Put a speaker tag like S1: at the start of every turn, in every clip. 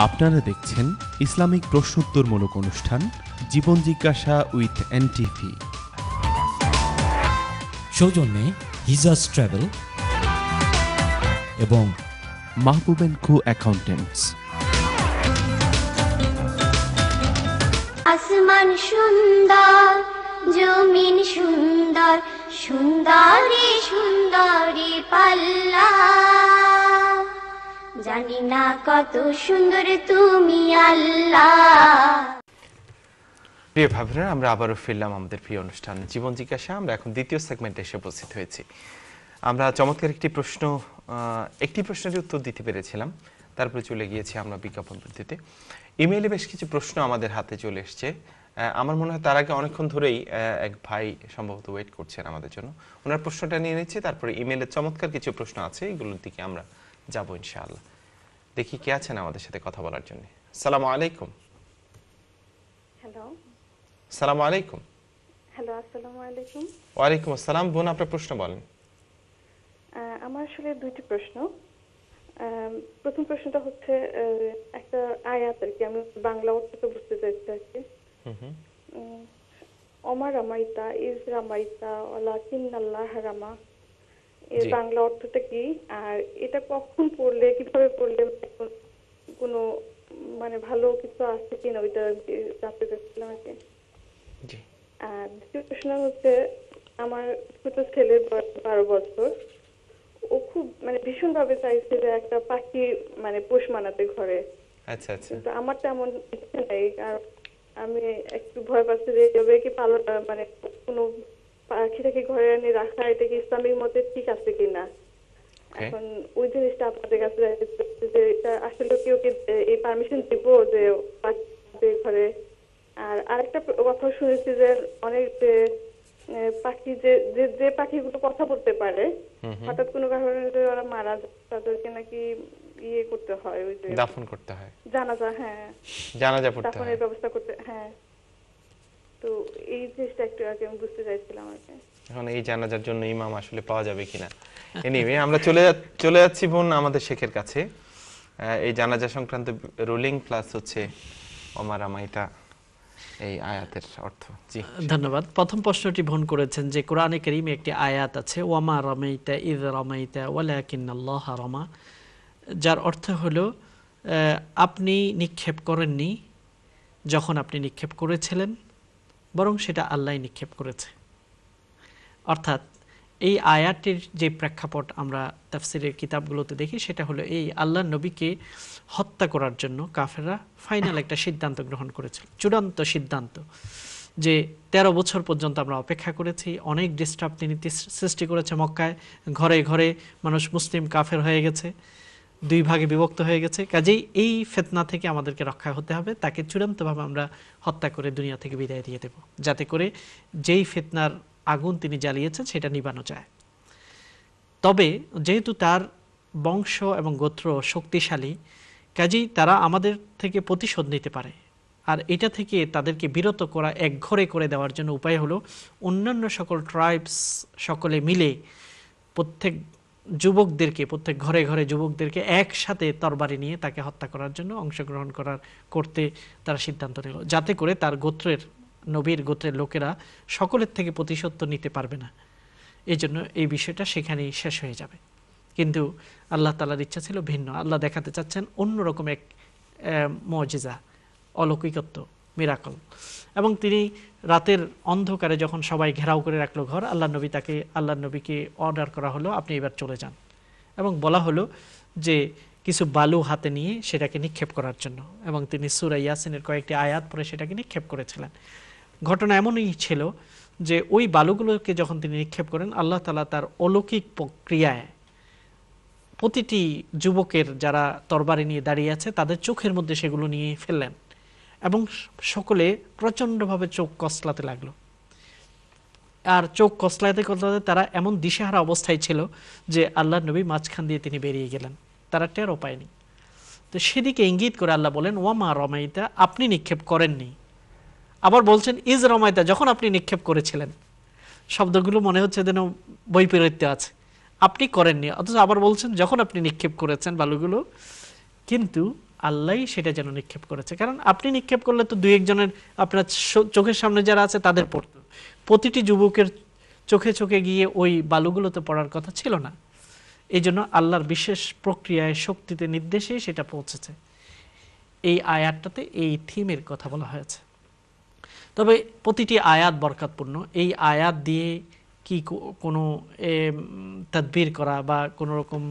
S1: আপনারা দেখছেন ইসলামিক প্রশ্নোত্তরমূলক অনুষ্ঠান জীবন জিজ্ঞাসা উইথ এনটিভি।
S2: সৌজন্যে হিজাজ ট্রাভেল এবং
S1: মাহবুব & কো অ্যাকাউন্টেন্টস।
S3: আসমান সুন্দর, জমিন সুন্দর, সুন্দরী সুন্দরী পাল্লা, জানি না কত সুন্দর তুমি আল্লাহ।
S4: প্রিয় ভাবরা, আমরা আবারও ফিরলাম আমাদের প্রিয় অনুষ্ঠান জীবন জিজ্ঞাসা। আমরা এখন দ্বিতীয় সেগমেন্টে এসে উপস্থিত হয়েছি। আমরা চমৎকার একটি প্রশ্নের উত্তর দিতে পেরেছিলাম, তারপরে চলে গিয়েছি আমরা বিজ্ঞাপন পদ্ধতিতে। ইমেইলে বেশ কিছু প্রশ্ন আমাদের হাতে চলে এসছে। আমার মনে হয় তার আগে অনেকক্ষণ ধরেই এক ভাই সম্ভবত ওয়েট করছেন আমাদের জন্য। ওনার প্রশ্নটা নিয়ে নিচ্ছি, তারপরে ইমেইলে চমৎকার কিছু প্রশ্ন আছে, এগুলোর দিকে আমরা যাবো ইনশাআল্লাহ। দেখি কে আছেন আমাদের সাথে কথা বলার জন্য। আসসালামু আলাইকুম।
S5: হ্যালো।
S4: আসসালামু আলাইকুম।
S5: হ্যালো, আসসালামু আলাইকুম।
S4: ওয়ালাইকুম আসসালাম। বোন, আপনার প্রশ্ন বলেন।
S5: আমার আসলে দুইটি প্রশ্ন। প্রথম প্রশ্নটা হচ্ছে একটা আয়াত আর কি, আমি বাংলা অর্থটা বুঝতে চাইছি আর কি। অমার রামাইতা ইজ রামাইতা ওয়ালাকিন্নাল্লাহ রামা, এর বাংলা অর্থটা কি, আর এটা কখন পড়লে, কিভাবে পড়লে কোনো মানে ভালো কিছু আছে কিনা ওইটা জানতে চাচ্ছিলাম আর কি। আর দ্বিতীয় প্রশ্ন হচ্ছে, আমার ছোট ছেলের বয়স 12 বছর। ও খুব মানে ভীষণ ভাবে চাইছে যে একটা পাখি মানে পোষ মানাতে ঘরে।
S4: আচ্ছা আচ্ছা।
S5: কিন্তু আমার তেমন ইচ্ছে নেই, কারণ আমি একটু ভয় পাচ্ছি যে এভাবে কি পালন মানে কোনো পাখিটাকে ঘরে এনে রাখা, এটা কি ইসলামিক মতে ঠিক আছে কিনা। এখন ওই জিনিসটা আপনাদের কাছে যে এটা আসলে কেউ কি এই পারমিশন দিব যে পাখি ঘরে। আর আরেকটা কথা শুনেছি যে অনেক যে পাখি যে পাখিগুলো কথা বলতে পারে, হঠাৎ কোনো কারণে ওরা মারা যায়, তাদেরকে নাকি ইয়ে করতে হয়, ওই যে
S4: দাফন করতে হয়,
S5: জানাজা। হ্যাঁ,
S4: জানাজা পড়তে হয়,
S5: দাফনের ব্যবস্থা করতে। হ্যাঁ, তো এই জিনিসটা একটু আগে আমি বুঝতে চাইছিলাম আর কি।
S4: এখন এই জানাজার জন্য ইমাম আসলে পাওয়া যাবে কিনা। এনিওয়ে, আমরা চলে যাচ্ছি বোন আমাদের শেখের কাছে। এই জানাজা সংক্রান্ত রুলিং প্লাস হচ্ছে ওমার আমাইতা এই আয়াতের অর্থ। জি
S6: ধন্যবাদ। প্রথম প্রশ্নটি বোন করেছেন যে কোরআনে কারীমে একটি আয়াত আছে, ওয়ামা রামাইতা ইয রামাইতা ওয়ালাকিন্নাল্লাহ রামা, যার অর্থ হলো আপনি নিক্ষেপ করেননি যখন আপনি নিক্ষেপ করেছিলেন, বরং সেটা আল্লাহ নিক্ষেপ করেছে। অর্থাৎ এই আয়াতটির যে প্রেক্ষাপট আমরা তাফসীরের কিতাবগুলোতে দেখি, সেটা হলো এই আল্লাহর নবীকে হত্যা করার জন্য কাফেররা ফাইনাল একটা সিদ্ধান্ত গ্রহণ করেছিল, চূড়ান্ত সিদ্ধান্ত, যে 13 বছর পর্যন্ত আমরা অপেক্ষা করেছি, অনেক ডিস্টার্ব তিনি সৃষ্টি করেছে মক্কায়, ঘরে ঘরে মানুষ মুসলিম কাফের হয়ে গেছে, 2 ভাগে বিভক্ত হয়ে গেছে। কাজেই এই ফিতনা থেকে আমাদেরকে রক্ষা হতে হবে, তাকে চূড়ান্তভাবে আমরা হত্যা করে দুনিয়া থেকে বিদায় দিয়ে দেব, যাতে করে যেই ফিতনার আগুন তিনি জ্বালিয়েছেন সেটা নিবানো যায়। তবে যেহেতু তার বংশ এবং গোত্র শক্তিশালী, কাজেই তারা আমাদের থেকে প্রতিশোধ নিতে পারে, আর এটা থেকে তাদেরকে বিরত করা, একঘরে করে দেওয়ার জন্য উপায় হলো অন্যান্য সকল ট্রাইবস সকলে মিলে প্রত্যেক ঘরে ঘরে যুবকদেরকে একসাথে তরবারি নিয়ে তাকে হত্যা করার জন্য অংশগ্রহণ করতে তারা সিদ্ধান্ত নিল, যাতে করে তার নবীর গোত্রের লোকেরা সকলের থেকে প্রতিশোধ নিতে পারবে না। এই জন্য এই বিষয়টা সেখানেই শেষ হয়ে যাবে। কিন্তু আল্লাহ তাআলার ইচ্ছা ছিল ভিন্ন। আল্লাহ দেখাতে চাচ্ছেন অন্যরকম এক মুজিজা, অলৌকিকত্ব, মিরাকল। এবং তিনি রাতের অন্ধকারে যখন সবাই ঘেরাও করে রাখলো ঘর, আল্লাহ নবীকে অর্ডার করা হলো, আপনি এবার চলে যান, এবং বলা হলো যে কিছু বালু হাতে নিয়ে সেটাকে নিক্ষেপ করার জন্য, এবং তিনি সূরা ইয়াসিনের কয়েকটি আয়াত পড়ে সেটাকে নিক্ষেপ করেছিলেন। ঘটনা এমনই ছিল যে ওই বালুগুলোকে যখন তিনি নিক্ষেপ করেন, আল্লাহ তাআলা তার অলৌকিক প্রক্রিয়ায় প্রতিটি যুবকের যারা তরবারি নিয়ে দাঁড়িয়ে আছে তাদের চোখের মধ্যে সেগুলো নিয়ে ফেললেন, এবং সকলে প্রচণ্ডভাবে চোখ কসলাতে লাগলো। আর চোখ কসলাতে কসলাতে তারা এমন দিশেহারা অবস্থায় ছিল যে আল্লাহ নবী মাঝখান দিয়ে তিনি বেরিয়ে গেলেন, তারা টেরও পায়নি। তো সেদিকে ইঙ্গিত করে আল্লাহ বলেন, ওয়ামা রমাইতা, আপনি নিক্ষেপ করেননি। আবার বলছেন ইজ রমাইতা, যখন আপনি নিক্ষেপ করেছিলেন। শব্দগুলো মনে হচ্ছে যেন বৈপরীত্য আছে, আপনি করেননি, অথচ আবার বলছেন যখন আপনি নিক্ষেপ করেছেন বালুগুলো। কিন্তু আল্লাহই সেটা যেন নিক্ষেপ করেছে। কারণ আপনি নিক্ষেপ করলে তো দুই একজনের আপনার চোখের সামনে যারা আছে তাদের পড়তো, প্রতিটি যুবকের চোখে চোখে গিয়ে ওই বালুগুলোতে পড়ার কথা ছিল না। এই জন্য আল্লাহর বিশেষ প্রক্রিয়ায় শক্তিতে নির্দেশে সেটা পৌঁছেছে। এই আয়াতটাতে এই থিমের কথা বলা হয়েছে। তবে প্রতিটি আয়াত বরকতপূর্ণ। এই আয়াত দিয়ে কি কোনো তাদবীর করা বা কোনো রকম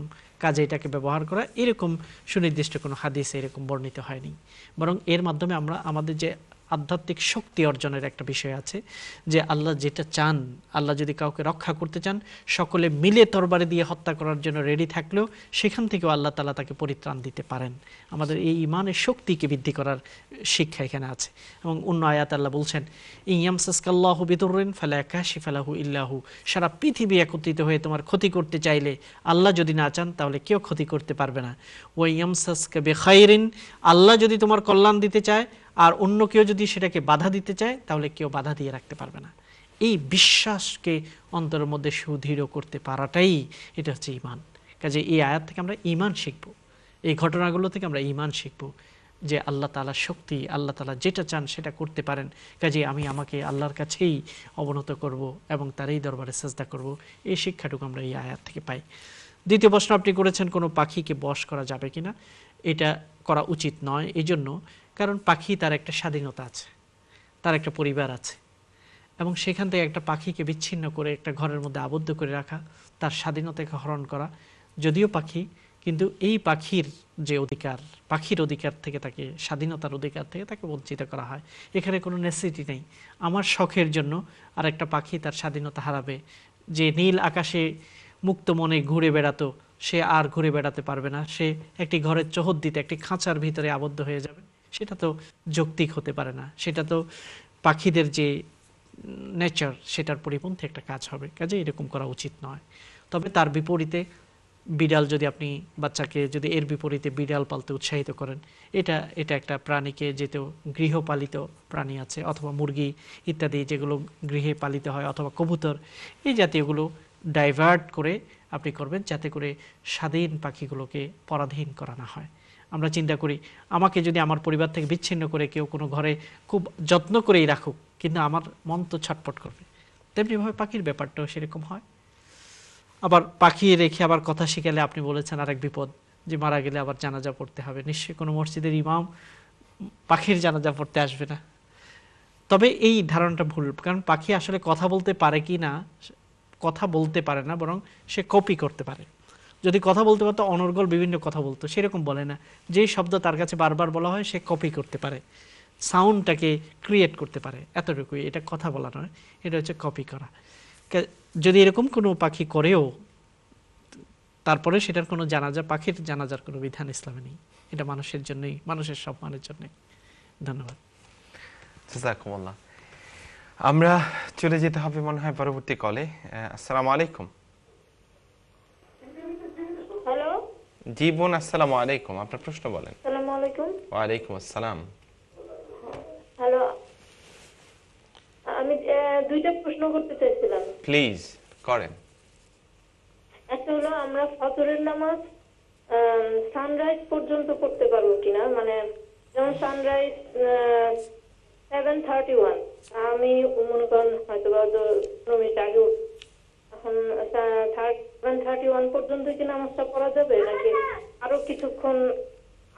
S6: কাজে এটাকে ব্যবহার করা এরকম সুনির্দিষ্ট কোনো হাদিসে এরকম বর্ণিত হয়নি। বরং এর মাধ্যমে আমরা আমাদের যে আধ্যাত্মিক শক্তি অর্জনের একটা বিষয় আছে, যে আল্লাহ যেটা চান, আল্লাহ যদি কাউকে রক্ষা করতে চান সকলে মিলে তরবারি দিয়ে হত্যা করার জন্য রেডি থাকলেও সেখান থেকেও আল্লাহ তাআলা তাকে পরিত্রাণ দিতে পারেন। আমাদের এই ইমানের শক্তিকে বৃদ্ধি করার শিক্ষা এখানে আছে। এবং অন্য আয়াত আল্লাহ বলছেন, ইয়ামসাসকাল্লাহু বিদুররিন ফালা কাশিফা লাহু ইল্লাহু, সারা পৃথিবী একত্রিত হয়ে তোমার ক্ষতি করতে চাইলে আল্লাহ যদি না চান তাহলে কেউ ক্ষতি করতে পারবে না। ওয়া ইয়ামসাসকা বিখাইরিন, আল্লাহ যদি তোমার কল্যাণ দিতে চায় আর অন্য কেউ যদি সেটাকে বাধা দিতে চায় তাহলে কেউ বাধা দিয়ে রাখতে পারবে না। এই বিশ্বাসকে অন্তরের মধ্যে সুদৃঢ় করতে পারাটাই এটা হচ্ছে ঈমান। কাজে এই আয়াত থেকে আমরা ঈমান শিখব, এই ঘটনাগুলো থেকে আমরা ঈমান শিখব যে আল্লাহ তাআলার শক্তি, আল্লাহ তাআলা যেটা চান সেটা করতে পারেন। কাজে আমি আমাকে আল্লাহর কাছেই অবনত করব এবং তারই দরবারে সাজদা করব। এই শিক্ষাটুকু আমরা এই আয়াত থেকে পাই। দ্বিতীয় প্রশ্ন আপনি করেছেন কোনো পাখিকে বশ করা যাবে কিনা। এটা করা উচিত নয়। এই জন্য কারণ পাখি তার একটা স্বাধীনতা আছে, তার একটা পরিবার আছে, এবং সেখান থেকে একটা পাখিকে বিচ্ছিন্ন করে একটা ঘরের মধ্যে আবদ্ধ করে রাখা, তার স্বাধীনতাকে হরণ করা। যদিও পাখি, কিন্তু এই পাখির যে অধিকার, পাখির অধিকার থেকে তাকে, স্বাধীনতার অধিকার থেকে তাকে বঞ্চিত করা হয়। এখানে কোনো নেসেসিটি নেই আমার শখের জন্য আর একটা পাখি তার স্বাধীনতা হারাবে। যে নীল আকাশে মুক্ত মনে ঘুরে বেড়াতো সে আর ঘুরে বেড়াতে পারবে না, সে একটি ঘরের চৌহদ্দিতে একটি খাঁচার ভিতরে আবদ্ধ হয়ে যাবে। সেটা তো যৌক্তিক হতে পারে না, সেটা তো পাখিদের যে নেচার সেটার পরিপন্থী একটা কাজ হবে। কাজে এরকম করা উচিত নয়। তবে তার বিপরীতে বিড়াল, যদি আপনি বাচ্চাকে যদি এর বিপরীতে বিড়াল পালতে উৎসাহিত করেন, এটা একটা প্রাণীকে, যেহেতু গৃহপালিত প্রাণী আছে অথবা মুরগি ইত্যাদি যেগুলো গৃহে পালিত হয়, অথবা কবুতর, এই জাতীয়গুলো ডাইভার্ট করে আপনি করবেন যাতে করে স্বাধীন পাখিগুলোকে পরাধীন করা না হয়। আমরা চিন্তা করি আমাকে যদি আমার পরিবার থেকে বিচ্ছিন্ন করে কেউ কোনো ঘরে খুব যত্ন করেই রাখুক, কিন্তু আমার মন তো ছটফট করবে। তেমনিভাবে পাখির ব্যাপারটাও সেরকম হয়। আবার পাখি রেখে আবার কথা শিখালে আপনি বলেছেন আরেক বিপদ, যে মারা গেলে আবার জানাজা পড়তে হবে। নিশ্চয়ই কোনো মসজিদের ইমাম পাখির জানাজা পড়তে আসবে না। তবে এই ধারণাটা ভুল, কারণ পাখি আসলে কথা বলতে পারে কি না, কথা বলতে পারে না, বরং সে কপি করতে পারে। যদি কথা বলতে পারতো অনর্গল বিভিন্ন কথা বলতো, সেরকম বলে না। যেই শব্দ তার কাছে বারবার বলা হয় সে কপি করতে পারে, সাউন্ডটাকে ক্রিয়েট করতে পারে, এতটুকুই। এটা কথা বলা নয়, এটা হচ্ছে কপি করা। যদি এরকম কোনো পাখি করেও তারপরে সেটার কোনো জানাজা, পাখির জানাজার কোনো বিধান ইসলামে নেই। এটা মানুষের জন্যই, মানুষের সম্মানের জন্যই। ধন্যবাদ।
S4: জাযাকুমুল্লাহ। আমরা চলে যেতে হবে মনে হয় পরবর্তী কলে। আসসালামু আলাইকুম।
S5: হ্যালো,
S4: জি বোন, আসসালামু আলাইকুম। আপনার প্রশ্ন বলেন।
S5: আসসালামু আলাইকুম।
S4: ওয়ালাইকুম আসসালাম।
S5: হ্যালো, আমি দুইটা প্রশ্ন করতে চাইছিলাম।
S4: প্লিজ করেন।
S5: একটা হলো, আমরা ফজরের নামাজ সানরাইজ পর্যন্ত পড়তে পারবো কিনা, মানে যেমন সানরাইজ 7:31, আমি মনে করেন হয়তো বা 10 মিনিট আগে এখন 7:31 পর্যন্ত কি নামাজটা পড়া যাবে, নাকি আরো কিছুক্ষণ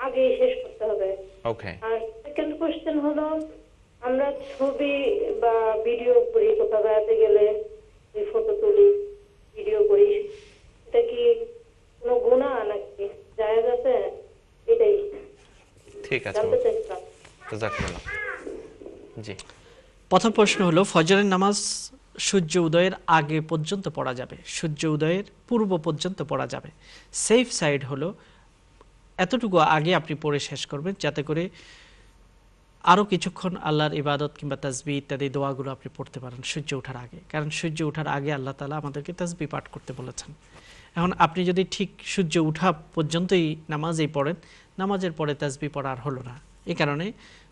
S5: আগেই শেষ করতে হবে?
S4: ওকে।
S5: আর সেকেন্ড কোশ্চেন হলো, আমরা ছবি বা ভিডিও করি, কোথাও বেড়াতে গেলে ফটো তুলি, ভিডিও করি, এটা কি কোনো গুনাহ নাকি জায়েজ আছে? এটাই
S4: ঠিক আছে,
S5: জানতে চাইছিলাম।
S4: জাযাকুমুল্লাহ। জি,
S6: প্রথম প্রশ্ন হলো, ফজরের নামাজ সূর্য উদয়ের আগে পর্যন্ত পড়া যাবে, সূর্য উদয়ের পূর্ব পর্যন্ত পড়া যাবে। সেফ সাইড হলো এতটুকু আগে আপনি পড়ে শেষ করবেন, যাতে করে আরও কিছুক্ষণ আল্লাহর ইবাদত কিংবা তাসবিহ ইত্যাদি দোয়াগুলো আপনি পড়তে পারেন সূর্য ওঠার আগে। কারণ সূর্য ওঠার আগে আল্লাহ তাআলা আমাদেরকে তাসবিহ পাঠ করতে বলেছেন। এখন আপনি যদি ঠিক সূর্য উঠা পর্যন্তই নামাজেই পড়েন, নামাজের পরে তাসবিহ পড়া আর হলো না। এই কারণে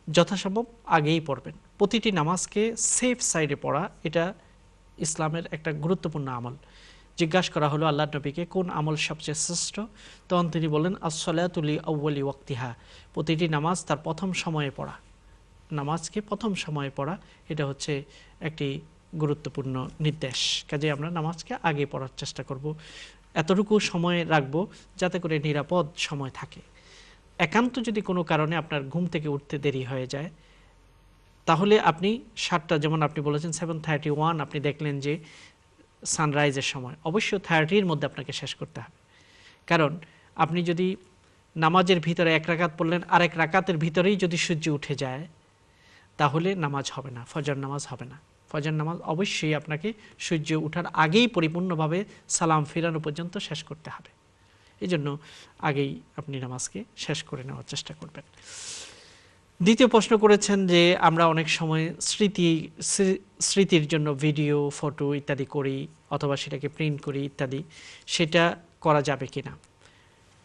S6: যথাসম্ভব আগেই পড়বেন। প্রতিটি নামাজকে সেফ সাইডে পড়া, এটা ইসলামের একটা গুরুত্বপূর্ণ আমল। জিজ্ঞাসা করা হলো আল্লাহ নবীকে কোন আমল সবচেয়ে শ্রেষ্ঠ, তখন তিনি বললেন আসসালাতু লি আউয়ালি ওয়াক্তিহা, প্রতিটি নামাজ তার প্রথম সময়ে পড়া। নামাজকে প্রথম সময়ে পড়া এটা হচ্ছে একটি গুরুত্বপূর্ণ নির্দেশ। কাজে আমরা নামাজকে আগে পড়ার চেষ্টা করব, এতটুকু সময় রাখবো যাতে করে নিরাপদ সময় থাকে। একান্ত যদি কোনো কারণে আপনার ঘুম থেকে উঠতে দেরি হয়ে যায়, তাহলে আপনি 7টা, যেমন আপনি বলেছেন 7:31 আপনি দেখলেন যে সানরাইজের সময়, অবশ্যই 30-র মধ্যে আপনাকে শেষ করতে হবে। কারণ আপনি যদি নামাজের ভিতরে 1 রাকাত পড়লেন, আরেক রাকাতের ভিতরেই যদি সূর্য উঠে যায়, তাহলে নামাজ হবে না, ফজর নামাজ হবে না। ফজর নামাজ অবশ্যই আপনাকে সূর্য ওঠার আগেই পরিপূর্ণভাবে সালাম ফিরানো পর্যন্ত শেষ করতে হবে। এই জন্য আগেই আপনি নামাজকে শেষ করে নেওয়ার চেষ্টা করবেন। দ্বিতীয় প্রশ্ন করেছেন যে আমরা অনেক সময় স্মৃতির জন্য ভিডিও, ফটো ইত্যাদি করি, অথবা সেটাকে প্রিন্ট করি ইত্যাদি, সেটা করা যাবে কিনা।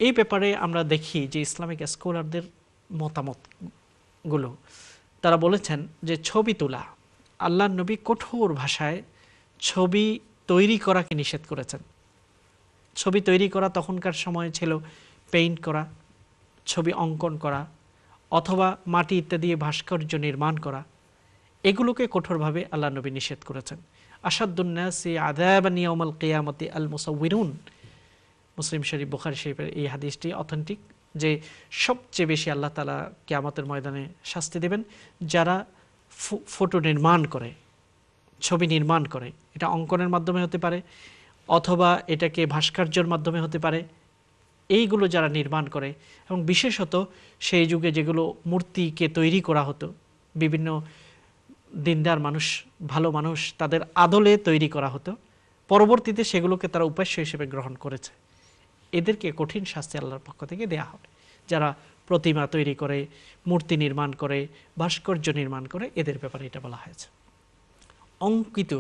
S6: এই ব্যাপারে আমরা দেখি যে ইসলামিক স্কলারদের মতামতগুলো, তারা বলেছেন যে ছবি তোলা, আল্লাহর নবী কঠোর ভাষায় ছবি তৈরি করাকে নিষেধ করেছেন। ছবি তৈরি করা তখনকার সময় ছিল পেইন্ট করা, ছবি অঙ্কন করা, অথবা মাটি ইত্যাদি ভাস্কর্য নির্মাণ করা, এগুলোকে কঠোরভাবে আল্লাহ নবী নিষেধ করেছেন। আসাদুন নাসি আযাবান ইয়াউমাল কিয়ামতি আল মুসাউউিরুন, মুসলিম শরীফ, বুখারী শরীফের এই হাদিসটি অথেন্টিক, যে সবচেয়ে বেশি আল্লাহ তাআলা কিয়ামতের ময়দানে শাস্তি দেবেন যারা ফটো নির্মাণ করে, ছবি নির্মাণ করে। এটা অঙ্কনের মাধ্যমে হতে পারে, অথবা এটাকে ভাস্কর্যের মাধ্যমে হতে পারে। এইগুলো যারা নির্মাণ করে, এবং বিশেষত সেই যুগে যেগুলো মূর্তিকে তৈরি করা হতো, বিভিন্ন দিনদার মানুষ, ভালো মানুষ, তাদের আদলে তৈরি করা হতো, পরবর্তীতে সেগুলোকে তারা উপাস্য হিসেবে গ্রহণ করেছে, এদেরকে কঠিন শাস্তি আল্লাহর পক্ষ থেকে দেয়া হবে। যারা প্রতিমা তৈরি করে, মূর্তি নির্মাণ করে, ভাস্কর্য নির্মাণ করে, এদের ব্যাপারে এটা বলা হয়েছে। অঙ্কিত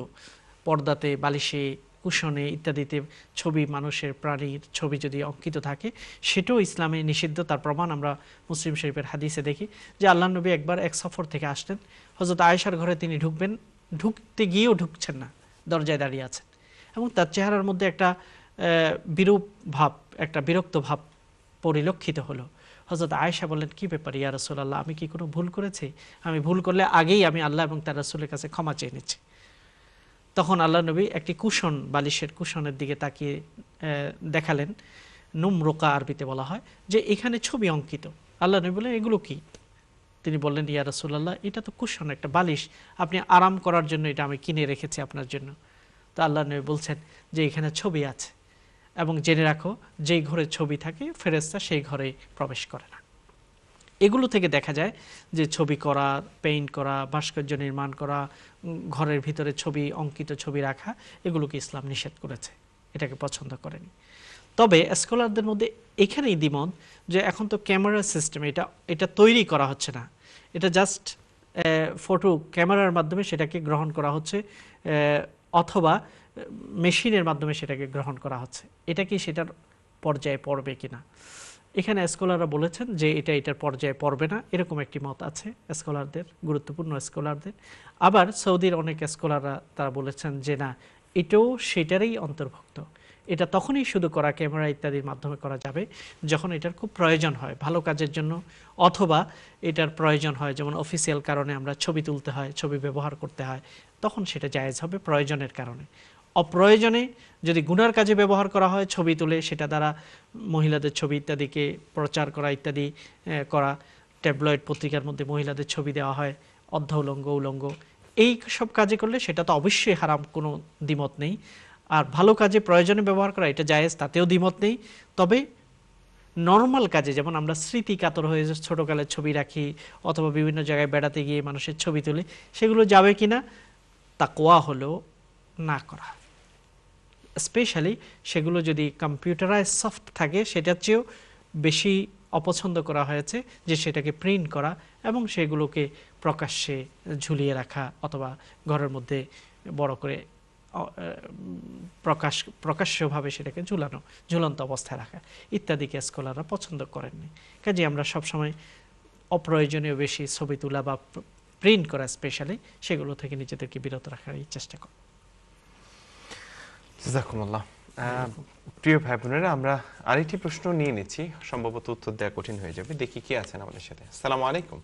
S6: পর্দাতে, বালিশে, কুশনে ইত্যাদিতে ছবি, মানুষের, প্রাণীর ছবি যদি অঙ্কিত থাকে, সেটাও ইসলামে নিষিদ্ধ। তার প্রমাণ আমরা মুসলিম শরীফের হাদিসে দেখি যে আল্লাহ নবী একবার এক সফর থেকে আসলেন, হযরত আয়েশার ঘরে তিনি ঢুকবেন, ঢুকতে গিয়েও ঢুকছেন না, দরজায় দাঁড়িয়ে আছেন, এবং তার চেহারার মধ্যে একটা বিরূপ ভাব, একটা বিরক্ত ভাব পরিলক্ষিত হলো। হযরত আয়েশা বললেন, কি ব্যাপার ইয়া রাসূলুল্লাহ, আমি কি কোনো ভুল করেছি? আমি ভুল করলে আগেই আমি আল্লাহ এবং তার রাসূলের কাছে ক্ষমা চেয়ে নিচ্ছি। তখন আল্লাহ নবী একটি কুশন, বালিশের কুশনের দিকে তাকিয়ে দেখালেন, নুমরুকা আরবিতে বলা হয়, যে এখানে ছবি অঙ্কিত। আল্লাহ নবী বললেন, এগুলো কি? তিনি বললেন, ইয়া রাসূলুল্লাহ, এটা তো কুশন, একটা বালিশ, আপনি আরাম করার জন্য এটা আমি কিনে রেখেছি আপনার জন্য। তো আল্লাহ নবী বলছেন যে এখানে ছবি আছে, এবং জেনে রাখো যেই ঘরে ছবি থাকে ফেরেশতা সেই ঘরে প্রবেশ করে না। এগুলো থেকে দেখা যায় যে ছবি করা, পেইন্ট করা, ভাস্কর্য নির্মাণ করা, ঘরের ভিতরে ছবি, অঙ্কিত ছবি রাখা, এগুলোকে ইসলাম নিষেধ করেছে, এটাকে পছন্দ করেনি। তবে স্কলারদের মধ্যে এখানেই দ্বিমত যে এখন তো ক্যামেরা সিস্টেম, এটা তৈরি করা হচ্ছে না, এটা জাস্ট ফটো ক্যামেরার মাধ্যমে সেটাকে গ্রহণ করা হচ্ছে, অথবা মেশিনের মাধ্যমে সেটাকে গ্রহণ করা হচ্ছে। এটা কি সেটার পর্যায়ে পড়বে কিনা? এখানে স্কলাররা বলেছেন যে এটার পর্যায়ে পড়বে না, এরকম একটি মত আছে স্কলারদের, গুরুত্বপূর্ণ স্কলারদের। আবার সৌদির অনেক স্কলাররা তারা বলেছেন যে না, এটাও সেটারই অন্তর্ভুক্ত। এটা তখনই শুধু করা, ক্যামেরা ইত্যাদির মাধ্যমে করা যাবে যখন এটার খুব প্রয়োজন হয় ভালো কাজের জন্য, অথবা এটার প্রয়োজন হয় যেমন অফিসিয়াল কারণে আমরা ছবি তুলতে হয়, ছবি ব্যবহার করতে হয়, তখন সেটা জায়েজ হবে প্রয়োজনের কারণে। অপ্রয়োজনে যদি গুনার কাজে ব্যবহার করা হয়, ছবি তুলে সেটা দ্বারা মহিলাদের ছবি ইত্যাদিকে প্রচার করা ইত্যাদি করা, ট্যাবলয়েড পত্রিকার মধ্যে মহিলাদের ছবি দেওয়া হয়, অর্ধ উলঙ্গ, উলঙ্গ, এই সব কাজে করলে সেটা তো অবশ্যই হারাম, কোনো দ্বিমত নেই। আর ভালো কাজে প্রয়োজনে ব্যবহার করা এটা জায়েজ, তাতেও দ্বিমত নেই। তবে নর্মাল কাজে, যেমন আমরা স্মৃতি কাতর হয়ে ছোটকালের ছবি রাখি, অথবা বিভিন্ন জায়গায় বেড়াতে গিয়ে মানুষের ছবি তুলি, সেগুলো যাবে কিনা তাকওয়া হলো না করা। স্পেশালি সেগুলো যদি কম্পিউটারাইজ সফট থাকে, সেটার চেয়েও বেশি অপছন্দ করা হয়েছে যে সেটাকে প্রিন্ট করা এবং সেগুলোকে প্রকাশ্যে ঝুলিয়ে রাখা, অথবা ঘরের মধ্যে বড় করে প্রকাশ্যভাবে সেটাকে ঝুলন্ত অবস্থায় রাখা ইত্যাদিকে স্কলাররা পছন্দ করেননি। কাজে আমরা সবসময় অপ্রয়োজনীয় বেশি ছবি তোলা বা প্রিন্ট করা স্পেশালি সেগুলো থেকে নিজেদেরকে বিরত রাখার চেষ্টা করি।
S4: জাযাকুমুল্লাহ। প্রিয় ভাই বোনেরা, আমরা আরেকটি প্রশ্ন নিয়ে নিচ্ছি, সম্ভবত উত্তর দেওয়া কঠিন হয়ে যাবে। দেখি কে আছেন আমাদের সাথে। আসসালামু আলাইকুম।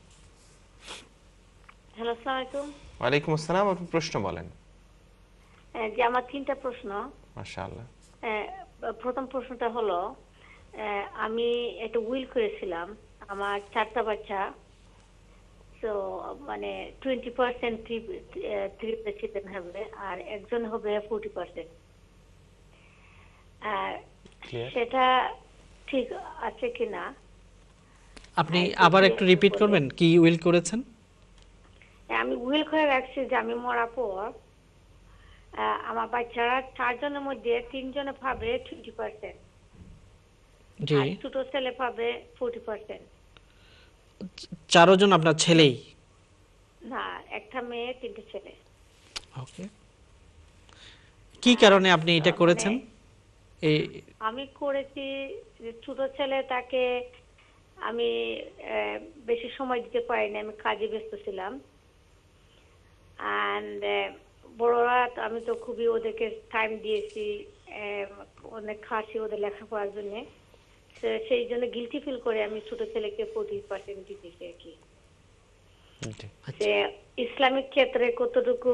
S7: হ্যালো, আসসালামু আলাইকুম।
S4: ওয়ালাইকুম আসসালাম, আপনি প্রশ্ন বলেন।
S7: যে আমার 3টা প্রশ্ন।
S4: মাশাআল্লাহ।
S7: প্রথম প্রশ্নটা হলো, আমি একটা উইল করেছিলাম আমার 4টা বাচ্চা, তো মানে 20% থ্রি প্রেসিডেন্ট হবে আর একজন হবে 40%। সেটা ঠিক আছে কিনা?
S6: আপনি আবার একটু রিপিট করবেন, কি উইল করেছেন?
S7: আমি উইল করে রাখছি যে আমি মরার পর আমার বাচ্চারা 4 জনের মধ্যে 3 জনে পাবে 20%,
S6: জি।
S7: আর ছোট ছেলে পাবে 40%।
S6: 4 জন আপনার ছেলেই?
S7: না, একটা মেয়ে 3টে ছেলে।
S6: ওকে। কি কারণে আপনি এটা করেছেন?
S7: আমি করেছি যে ছোট ছেলে, তাকে আমি বেশি সময় দিতে পারিনি, আমি কাজে ব্যস্ত ছিলাম। অ্যান্ড বড়রা আমি তো খুবই ওদেরকে টাইম দিয়েছি, অনেক খাসি ওদের লেখাপড়ার জন্য, সেই জন্য গিলটি ফিল করে আমি ছোট ছেলেকে 40% দিতেছি আর কি। যে ইসলামিক ক্ষেত্রে কতটুকু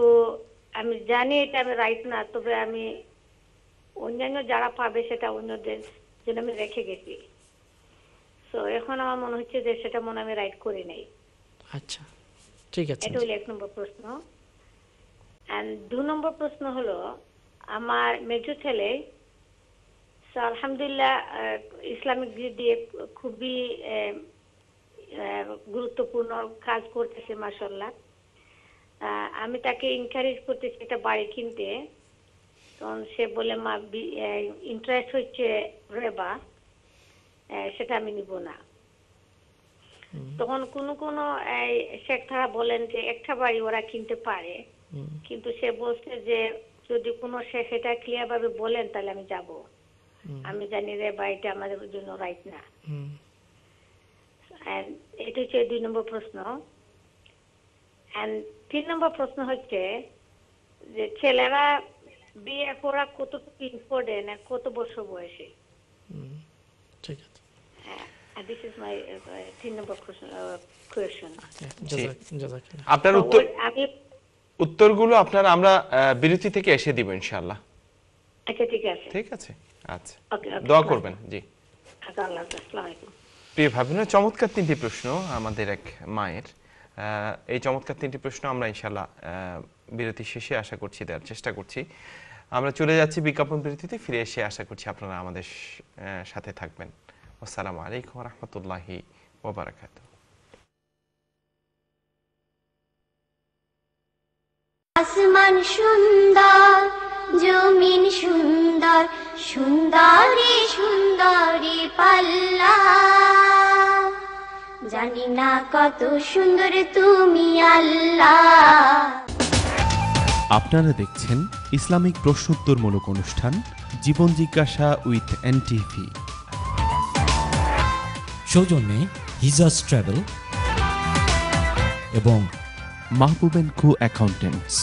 S7: আমি জানি এটা আমি রাইট না, তবে আমি অন্যান্য যারা পাবে সেটা অন্যদের জন্য আমি রেখে গেছি। তো এখন আমার মনে হচ্ছে যে সেটা মনে আমি রাইট করে নেই।
S6: আচ্ছা, ঠিক আছে।
S7: এটা হলো 1 নম্বর প্রশ্ন। এন্ড 2 নম্বর প্রশ্ন হলো, আমার মেজো ছেলে আলহামদুলিল্লাহ ইসলামিক দিক দিয়ে খুবই গুরুত্বপূর্ণ কাজ করতেছে, মাশাআল্লাহ। আমি তাকে এনকারেজ করতেছি একটা বাড়ি কিনতে, তখন সে বলে মা ইন্টারেস্ট হচ্ছে রেবা, সেটা আমি নিব না। তখন কোন শেখ তারা বলেন যে একটা বাড়ি ওরা কিনতে পারে, কিন্তু সে বলছে যে যদি কোনো শেখ এটা ক্লিয়ার ভাবে বলেন তাহলে আমি যাব। আমি জানি রেবা এটা আমাদের জন্য রাইট না। এটা হচ্ছে 2 নম্বর প্রশ্ন। এন্ড 3 নম্বর প্রশ্ন হচ্ছে যে ছেলেরা বিয়ে করা কতটুকু ইম্পর্টেন্ট, কত বছর বয়সে?
S6: ঠিক আছে।
S7: This is my 3 number question.
S4: আপনার উত্তরগুলো আমরা বিরতি থেকে এসে দিব ইনশাআল্লাহ।
S7: আচ্ছা, ঠিক আছে।
S4: ঠিক আছে, আচ্ছা,
S7: ওকে,
S4: দোয়া করবেন। জি,
S7: আল্লাহ হাফেজ, আসসালামু আলাইকুম।
S4: প্রিয় ভাবিনা, চমৎকার 3টি প্রশ্ন আমাদের এক মায়ের। এই চমৎকার 3টি প্রশ্ন আমরা ইনশাআল্লাহ বিরতি শেষে আশা করছি দেওয়ার চেষ্টা করছি। আমরা চলে যাচ্ছি বিজ্ঞাপন বিরতিতে, ফিরে এসে আশা করছি আপনারা আমাদের সাথে থাকবেন। আসসালামু আলাইকুম ওয়া রাহমাতুল্লাহি ওয়া বারাকাতুহু।
S3: আসমান সুন্দর, জমিন সুন্দর, সুন্দরী সুন্দরী পাল্লা, জানি না কত সুন্দর তুমি আল্লাহ।
S1: আপনারা দেখছেন ইসলামিক প্রশ্নোত্তরমূলক অনুষ্ঠান জীবন জিজ্ঞাসা উইথ এনটিভি।
S2: সৌজন্যে হিজাজ ট্রাভেল এবং
S1: মাহবুব এন্ড কো অ্যাকাউন্টেন্টস।